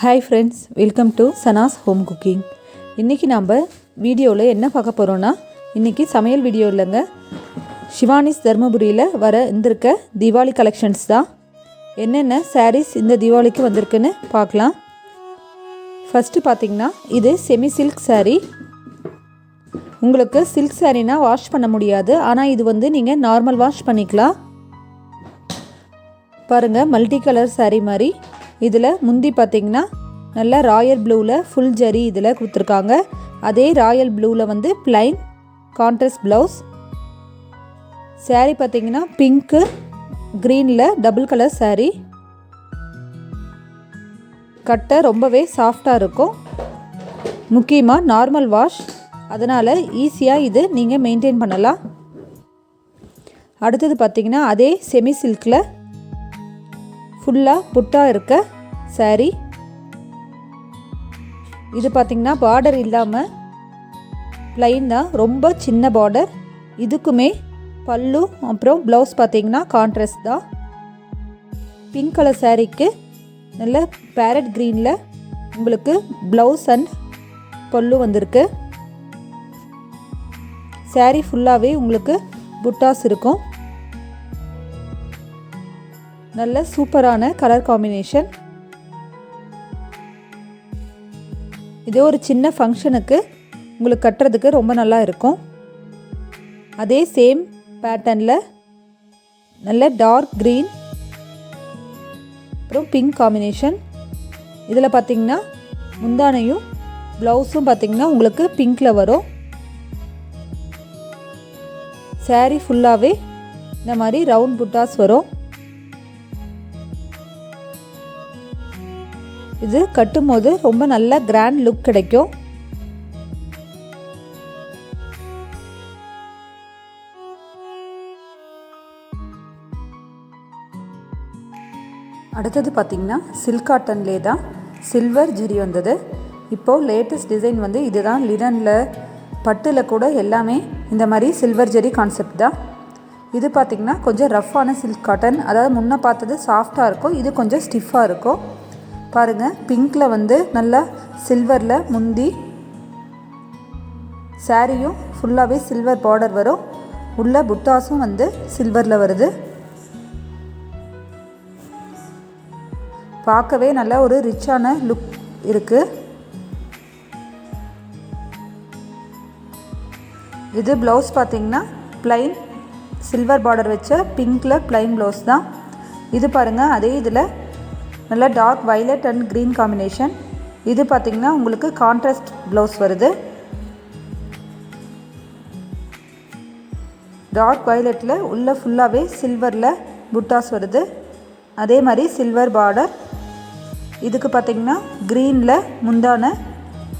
Hi friends, welcome to Sana's home cooking. இன்றைக்கி நம்ம வீடியோவில் என்ன பார்க்க போகிறோன்னா, இன்றைக்கி சமையல் வீடியோ இல்லைங்க, சிவானிஸ் தர்மபுரியில் இருந்திருக்க தீபாவளி கலெக்ஷன்ஸ் தான். என்னென்ன சாரீஸ் இந்த தீபாவளிக்கு வந்திருக்குன்னு பார்க்கலாம். ஃபஸ்ட்டு பார்த்திங்கன்னா, இது செமி சில்க் சாரீ. உங்களுக்கு சில்க் சாரீனா வாஷ் பண்ண முடியாது, ஆனால் இது நீங்கள் நார்மல் வாஷ் பண்ணிக்கலாம். பாருங்கள், மல்டி கலர் சாரீ மாதிரி. இதில் முந்தி பார்த்திங்கன்னா நல்லா ராயல் ப்ளூவில் ஃபுல் ஜரி இதில் கொடுத்துருக்காங்க. அதே ராயல் ப்ளூவில் ப்ளைன் கான்ட்ராஸ்ட் ப்ளவுஸ். சாரீ பார்த்திங்கன்னா பிங்க்கு க்ரீனில் டபுள் கலர் சாரீ. கட்டை ரொம்பவே சாஃப்டாக இருக்கும். முக்கியமாக நார்மல் வாஷ், அதனால் ஈஸியாக இது நீங்கள் மெயின்டைன் பண்ணலாம். அடுத்தது பார்த்திங்கன்னா அதே செமி சில்கில் ஃபுல்லாக புட்டா இருக்க சாரீ. இது பார்த்திங்கன்னா பார்டர் இல்லாமல் ப்ளைன் தான், ரொம்ப சின்ன பார்டர். இதுக்குமே பல்லு அப்புறம் ப்ளவுஸ் பார்த்திங்கன்னா கான்ட்ராஸ்ட் தான். பிங்க் கலர் சாரீக்கு நல்ல பேரட் க்ரீனில் உங்களுக்கு ப்ளவுஸ் அண்ட் பல்லு வந்திருக்கு. சாரீ ஃபுல்லாகவே உங்களுக்கு புட்டாஸ் இருக்கும். நல்ல சூப்பரான கலர் காம்பினேஷன். இது ஒரு சின்ன ஃபங்க்ஷனுக்கு உங்களுக்கு கட்டுறதுக்கு ரொம்ப நல்லா இருக்கும். அதே சேம் பேட்டர்னில் நல்ல டார்க் க்ரீன் அப்புறம் பிங்க் காம்பினேஷன். இதில் பார்த்திங்கன்னா முந்தானையும் ப்ளவுஸும் பார்த்திங்கன்னா உங்களுக்கு பிங்க்கில் வரும். சாரீ ஃபுல்லாகவே இந்த மாதிரி ரவுண்ட் புட்டாஸ் வரும். இது கட்டும்போது ரொம்ப நல்ல கிராண்ட் லுக் கிடைக்கும். அடுத்தது பார்த்திங்கன்னா சில்க் காட்டன்லே தான் சில்வர் ஜரி வந்தது. இப்போது லேட்டஸ்ட் டிசைன் இதுதான். லினனில் பட்டில் கூட எல்லாமே இந்த மாதிரி சில்வர் ஜரி கான்செப்ட் தான். இது பார்த்திங்கன்னா கொஞ்சம் ரஃப்பான சில்க் காட்டன், அதாவது முன்னே பார்த்தது சாஃப்டாக இருக்கும், இது கொஞ்சம் ஸ்டிஃபாக இருக்கும். பாருங்கள், பிங்க்கில் நல்லா சில்வரில் முந்தி சாரியும் ஃபுல்லாகவே சில்வர் பார்டர் வரும். உள்ள புட்டாஸும் சில்வரில் வருது. பார்க்கவே நல்ல ஒரு ரிச்சான லுக் இருக்குது. இது ப்ளவுஸ் பார்த்திங்கன்னா ப்ளைன் சில்வர் பார்டர் வச்ச பிங்க்கில் ப்ளைன் ப்ளவுஸ் தான். இது பாருங்கள், அதே இதில் நல்லா dark violet and green combination. இது பார்த்திங்கன்னா உங்களுக்கு கான்ட்ராஸ்ட் ப்ளவுஸ் வருது. டார்க் வயலட்டில் உள்ள ஃபுல்லாகவே சில்வரில் புட்டாஸ் வருது. அதே மாதிரி சில்வர் பார்டர். இதுக்கு பார்த்திங்கன்னா க்ரீனில் முந்தானை,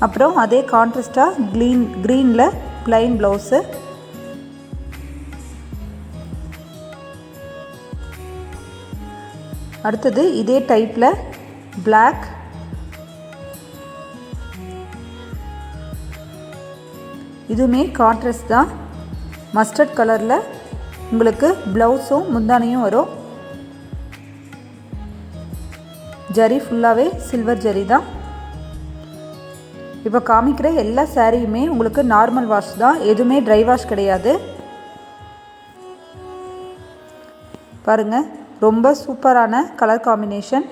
அப்புறம் அதே கான்ட்ராஸ்டாக க்ரீனில் ப்ளைன் ப்ளவுஸு. அடுத்தது இதே டைப்பில் பிளாக், இதுவுமே கான்ட்ராஸ்ட் தான். மஸ்டர்ட் கலரில் உங்களுக்கு ப்ளவுஸும் முந்தானையும் வரும். ஜரி ஃபுல்லாகவே சில்வர் ஜரி தான். இப்போ காமிக்கிற எல்லா சாரியுமே உங்களுக்கு நார்மல் வாஷ் தான், எதுவுமே ட்ரை வாஷ் கிடையாது. பாருங்கள், ரொம்ப சூப்பரான கலர் காம்பினேஷன்.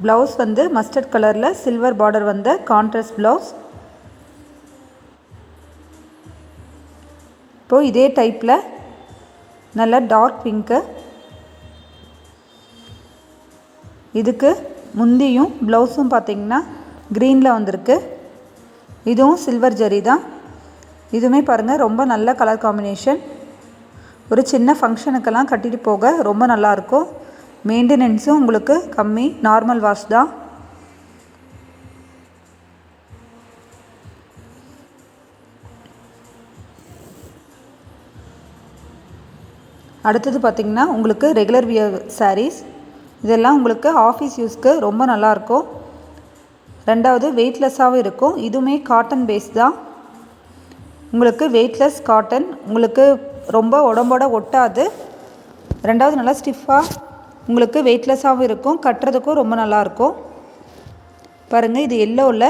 ப்ளவுஸ் மஸ்டர்ட் கலரில் சில்வர் பார்டர் வந்த கான்ட்ராஸ்ட் ப்ளவுஸ். இப்போது இதே டைப்பில் நல்ல டார்க் பிங்க்கு. இதுக்கு முந்தியும் ப்ளவுஸும் பார்த்திங்கன்னா க்ரீனில் வந்திருக்கு. இதுவும் சில்வர் ஜரி தான். இதுவுமே பாருங்கள், ரொம்ப நல்ல கலர் காம்பினேஷன். ஒரு சின்ன ஃபங்க்ஷனுக்கெல்லாம் கட்டிட்டு போக ரொம்ப நல்லாயிருக்கும். மெயின்டெனன்ஸும் உங்களுக்கு கம்மி, நார்மல் வாஷ் தான். அடுத்தது பார்த்திங்கன்னா உங்களுக்கு ரெகுலர் வியர் சாரீஸ். இதெல்லாம் உங்களுக்கு ஆஃபீஸ் யூஸ்க்கு ரொம்ப நல்லாயிருக்கும். ரெண்டாவது வெயிட்லெஸ்ஸாகவும் இருக்கும். இதுவுமே காட்டன் பேஸ் தான். உங்களுக்கு வெயிட்லெஸ் காட்டன், உங்களுக்கு ரொம்ப உடம்போட ஒட்டாது. ரெண்டாவது நல்லா ஸ்டிஃபாக உங்களுக்கு வெயிட்லெஸ்ஸாகவும் இருக்கும், கட்டுறதுக்கும் ரொம்ப நல்லாயிருக்கும். பாருங்கள், இது எல்லோவில்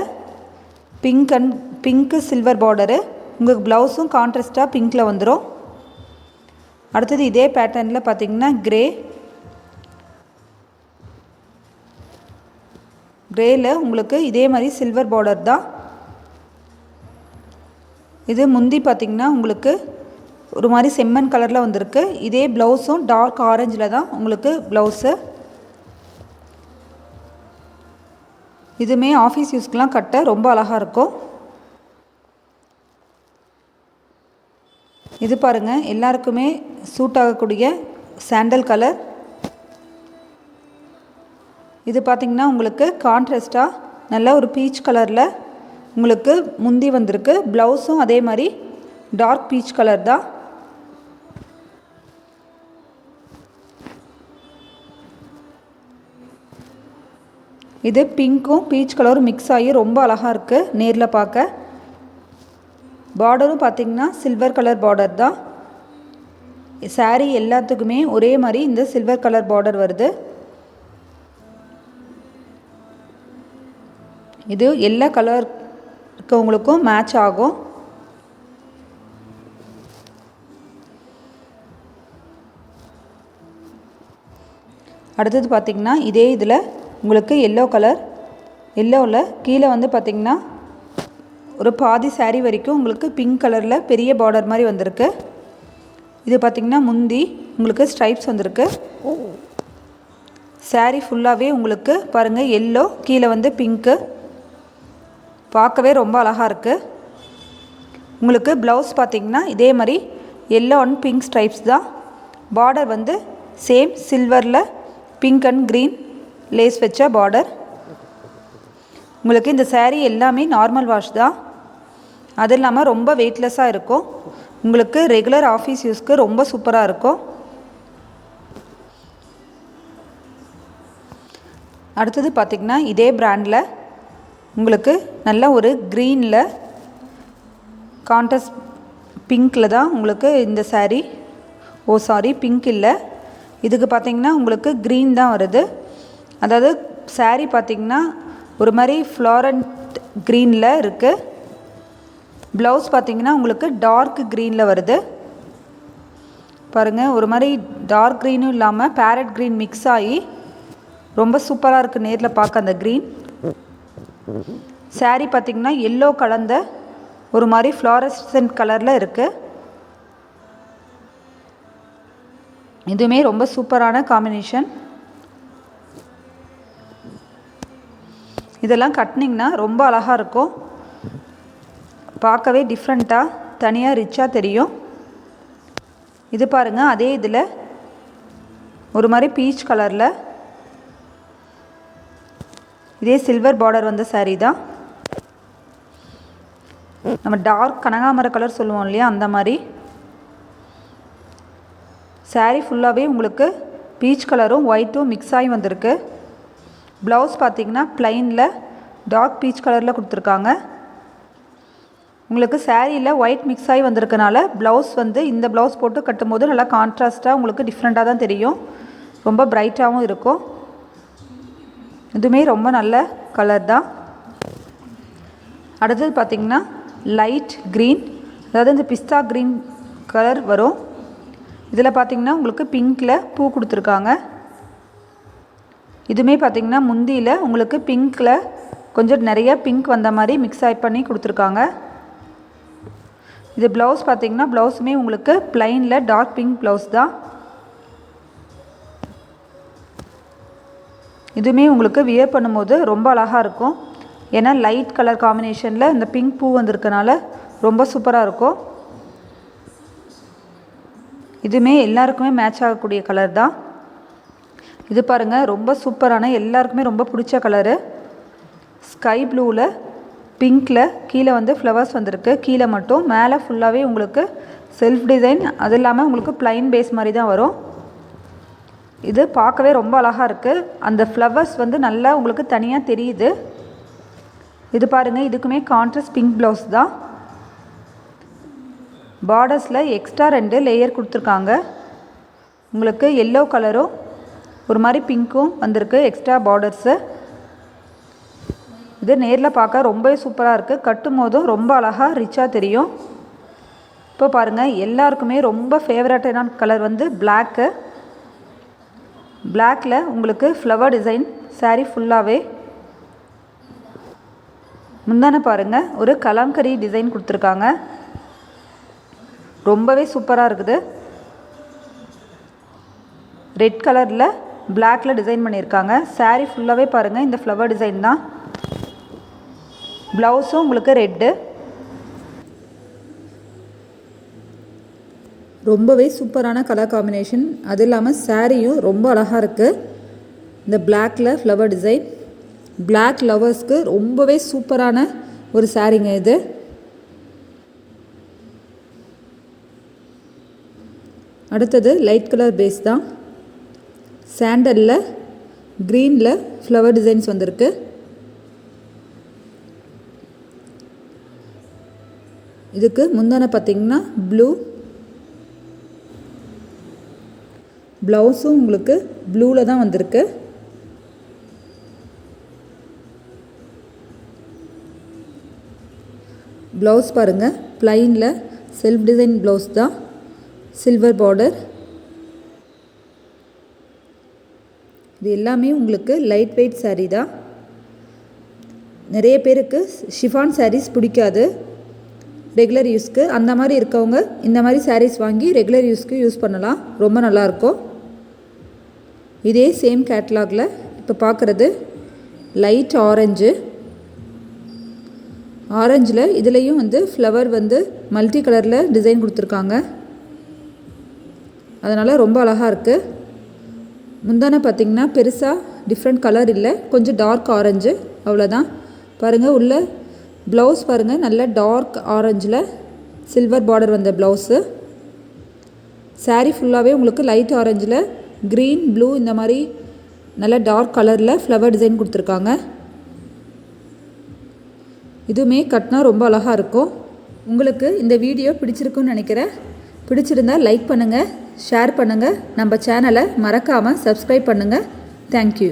பிங்க்கு சில்வர் பார்டரு. உங்களுக்கு ப்ளவுஸும் கான்ட்ராஸ்ட்டாக பிங்க்கில் வந்துடும். அடுத்தது இதே பேட்டர்னில் பார்த்திங்கன்னா கிரேயில் உங்களுக்கு இதே மாதிரி சில்வர் பார்டர் தான். இது முந்தி பார்த்திங்கன்னா உங்களுக்கு ஒரு மாதிரி செம்மண் கலரில் வந்திருக்கு. இதே ப்ளவுஸும் டார்க் ஆரஞ்சில் தான் உங்களுக்கு ப்ளவுஸு. இதுவுமே ஆஃபீஸ் யூஸ்க்கெலாம் கட்ட ரொம்ப அழகாக இருக்கும். இது பாருங்கள், எல்லாருக்குமே சூட் ஆகக்கூடிய சாண்டல் கலர். இது பார்த்திங்கன்னா உங்களுக்கு கான்ட்ராஸ்ட்டாக நல்ல ஒரு பீச் கலரில் உங்களுக்கு முந்தி வந்திருக்கு. ப்ளவுஸும் அதே மாதிரி டார்க் பீச் கலர் தான். இது பிங்க்கும் பீச் கலரும் மிக்ஸ் ஆகி ரொம்ப அழகாக இருக்குது நேரில் பார்க்க. பார்டரும் பார்த்திங்கன்னா சில்வர் கலர் பார்டர் தான். சாரீ எல்லாத்துக்குமே ஒரே மாதிரி இந்த சில்வர் கலர் பார்டர் வருது. இது எல்லா கலர் இருக்கவங்களுக்கும் மேட்ச் ஆகும். அடுத்தது பார்த்திங்கன்னா இதே இதில் உங்களுக்கு எல்லோ கலர். எல்லோவில் கீழே வந்து பார்த்திங்கன்னா ஒரு பாதி சாரீ வரைக்கும் உங்களுக்கு பிங்க் கலரில் பெரிய பார்டர் மாதிரி வந்திருக்கு. இது பார்த்திங்கன்னா முந்தி உங்களுக்கு ஸ்ட்ரைப்ஸ் வந்திருக்கு. சாரீ ஃபுல்லாகவே உங்களுக்கு பாருங்கள் எல்லோ, கீழே வந்து பிங்க்கு, பார்க்கவே ரொம்ப அழகாக இருக்குது. உங்களுக்கு ப்ளவுஸ் பார்த்திங்கன்னா இதே மாதிரி எல்லோ அண்ட் பிங்க் ஸ்ட்ரைப்ஸ் தான். பார்டர் வந்து சேம் சில்வரில் பிங்க் அண்ட் க்ரீன் லேஸ் வச்ச பார்டர். உங்களுக்கு இந்த சாரீ எல்லாமே நார்மல் வாஷ் தான். அது இல்லாமல் ரொம்ப வெயிட்லெஸ்ஸாக இருக்கும். உங்களுக்கு ரெகுலர் ஆஃபீஸ் யூஸ்க்கு ரொம்ப சூப்பராக இருக்கும். அடுத்தது பார்த்திங்கன்னா இதே பிராண்டில் உங்களுக்கு நல்ல ஒரு க்ரீனில் கான்ட்ராஸ்ட் பிங்க்கில் தான் உங்களுக்கு இந்த சாரீ. பிங்க் இல்லை, இதுக்கு பார்த்திங்கன்னா உங்களுக்கு க்ரீன் தான் வருது. அதாவது சாரீ பார்த்திங்கன்னா ஒரு மாதிரி ஃப்ளாரண்ட் க்ரீனில் இருக்குது. ப்ளவுஸ் பார்த்திங்கன்னா உங்களுக்கு டார்க் க்ரீனில் வருது. பாருங்கள், ஒரு மாதிரி டார்க் க்ரீனும் இல்லாமல் பேரட் க்ரீன் மிக்ஸ் ஆகி ரொம்ப சூப்பராக இருக்குது நேரில் பார்க்க அந்த க்ரீன். சாரீ பார்த்திங்கன்னா எல்லோ கலந்த ஒரு மாதிரி ஃப்ளாரசன்ட் கலரில் இருக்குது. இதுவுமே ரொம்ப சூப்பரான காம்பினேஷன். இதெல்லாம் கட்டினிங்கன்னா ரொம்ப அழகாக இருக்கும். பார்க்கவே டிஃப்ரெண்ட்டாக தனியாக ரிச்சாக தெரியும். இது பாருங்கள், அதே இதில் ஒரு மாதிரி பீச் கலரில் இதே சில்வர் பார்டர் வந்த சாரீ தான். நம்ம டார்க் கனகாமர கலர் சொல்லுவோம் இல்லையா, அந்த மாதிரி. சாரீ ஃபுல்லாகவே உங்களுக்கு பீச் கலரும் ஒயிட்டும் மிக்ஸ் ஆகி வந்திருக்கு. ப்ளவுஸ் பார்த்திங்கன்னா ப்ளைனில் டார்க் பீச் கலரில் கொடுத்துருக்காங்க. உங்களுக்கு சாரியில் ஒயிட் மிக்ஸ் ஆகி வந்திருக்கனால ப்ளவுஸ் வந்து இந்த ப்ளவுஸ் போட்டு கட்டும்போது நல்லா கான்ட்ராஸ்ட்டாக உங்களுக்கு டிஃப்ரெண்ட்டாக தான் தெரியும். ரொம்ப பிரைட்டாகவும் இருக்கும். இதுவுமே ரொம்ப நல்ல கலர் தான். அடுத்தது பார்த்திங்கன்னா லைட் க்ரீன், அதாவது இந்த பிஸ்தா க்ரீன் கலர் வரும். இதில் பார்த்திங்கன்னா உங்களுக்கு பிங்க்கில் பூ கொடுத்துருக்காங்க. இதுவுமே பார்த்திங்கன்னா முந்தியில் உங்களுக்கு பிங்க்கில் கொஞ்சம் நிறைய பிங்க் வந்த மாதிரி மிக்ஸ் ஆகி பண்ணி கொடுத்துருக்காங்க. இது ப்ளவுஸ் பார்த்திங்கன்னா ப்ளவுஸுமே உங்களுக்கு ப்ளைனில் டார்க் பிங்க் ப்ளவுஸ் தான். இதுவுமே உங்களுக்கு வியர் பண்ணும்போது ரொம்ப அழகாக இருக்கும். ஏன்னா லைட் கலர் காம்பினேஷனில் இந்த பிங்க் பூ வந்திருக்கனால ரொம்ப சூப்பராக இருக்கும். இதுவுமே எல்லாருக்குமே மேட்ச் ஆகக்கூடிய கலர் தான். இது பாருங்கள், ரொம்ப சூப்பரான எல்லாருக்குமே ரொம்ப பிடிச்ச கலரு. ஸ்கை ப்ளூவில் பிங்க்கில் கீழே வந்து ஃப்ளவர்ஸ் வந்திருக்கு. கீழே மட்டும், மேலே ஃபுல்லாகவே உங்களுக்கு செல்ஃப் டிசைன். அது இல்லாமல் உங்களுக்கு ப்ளைன் பேஸ் மாதிரி தான் வரும். இது பார்க்கவே ரொம்ப அழகாக இருக்குது. அந்த ஃப்ளவர்ஸ் வந்து நல்லா உங்களுக்கு தனியாக தெரியுது. இது பாருங்கள், இதுக்குமே கான்ட்ராஸ்ட் பிங்க் ப்ளவுஸ் தான். பார்டர்ஸில் எக்ஸ்ட்ரா 2 லேயர் கொடுத்துருக்காங்க. உங்களுக்கு எல்லோ கலரும் ஒரு மாதிரி பிங்க்கும் வந்திருக்கு எக்ஸ்ட்ரா பார்டர்ஸு. இது நேரில் பார்க்க ரொம்பவே சூப்பராக இருக்குது. கட்டும் போதும் ரொம்ப அழகாக ரிச்சாக தெரியும். இப்போ பாருங்கள், எல்லாருக்குமே ரொம்ப ஃபேவரட்டான கலர் வந்து பிளாக்கு. பிளாக்கில் உங்களுக்கு ஃப்ளவர் டிசைன் saree ஃபுல்லாகவே. முந்தான பாருங்கள், ஒரு கலம்கரி டிசைன் கொடுத்துருக்காங்க. ரொம்பவே சூப்பராக இருக்குது. ரெட் கலரில் பிளாக்கில் டிசைன் பண்ணியிருக்காங்க. saree ஃபுல்லாகவே பாருங்கள், இந்த ஃப்ளவர் டிசைன் தான். ப்ளவுஸும் உங்களுக்கு ரெட்டு. ரொம்பவே சூப்பரான கலர் காம்பினேஷன். அது இல்லாமல் சாரியும் ரொம்ப அழகாக இருக்குது. இந்த பிளாக்கில் ஃப்ளவர் டிசைன் பிளாக் லவர்ஸ்க்கு ரொம்பவே சூப்பரான ஒரு சாரீங்க இது. அடுத்தது லைட் கலர் பேஸ் தான். சாண்டலில் க்ரீனில் ஃப்ளவர் டிசைன்ஸ் வந்திருக்கு. இதுக்கு முந்தான பார்த்திங்கன்னா ப்ளூ. ப்ளவுஸும் உங்களுக்கு ப்ளூவில் தான் வந்திருக்கு. ப்ளவுஸ் பாருங்கள், ப்ளைனில் செல்ஃப் டிசைன் ப்ளவுஸ் தான், சில்வர் பார்டர். இது எல்லாமே உங்களுக்கு லைட் வெயிட் saree தான். நிறைய பேருக்கு ஷிஃபான் sarees பிடிக்காது ரெகுலர் யூஸ்க்கு. அந்த மாதிரி இருக்கவங்க இந்த மாதிரி sarees வாங்கி ரெகுலர் யூஸ்க்கு யூஸ் பண்ணலாம். ரொம்ப நல்லாயிருக்கும். இதே சேம் கேட்லாகில் இப்போ பார்க்குறது லைட் ஆரஞ்சு. ஆரஞ்சில் இதுலேயும் வந்து ஃப்ளவர் வந்து மல்டி கலரில் டிசைன் கொடுத்துருக்காங்க. அதனால் ரொம்ப அழகாக இருக்குது. முந்தான பார்த்திங்கன்னா பெருசாக டிஃப்ரெண்ட் கலர் இல்லை, கொஞ்சம் டார்க் ஆரஞ்சு, அவ்வளோதான். பாருங்கள், உள்ள ப்ளவுஸ் பாருங்கள், நல்ல டார்க் ஆரஞ்சில் சில்வர் பார்டர் வந்த ப்ளவுஸு. saree ஃபுல்லாகவே உங்களுக்கு லைட் ஆரஞ்சில் க்ரீன் ப்ளூ இந்த மாதிரி நல்ல டார்க் கலரில் ஃப்ளவர் டிசைன் கொடுத்துருக்காங்க. இதுவுமே கட்டினா ரொம்ப அழகாக இருக்கும். உங்களுக்கு இந்த வீடியோ பிடிச்சிருக்குன்னு நினைக்கிறேன். பிடிச்சிருந்தால் லைக் பண்ணுங்கள், ஷேர் பண்ணுங்கள். நம்ம சேனலை மறக்காமல் சப்ஸ்கிரைப் பண்ணுங்கள். தேங்க்யூ.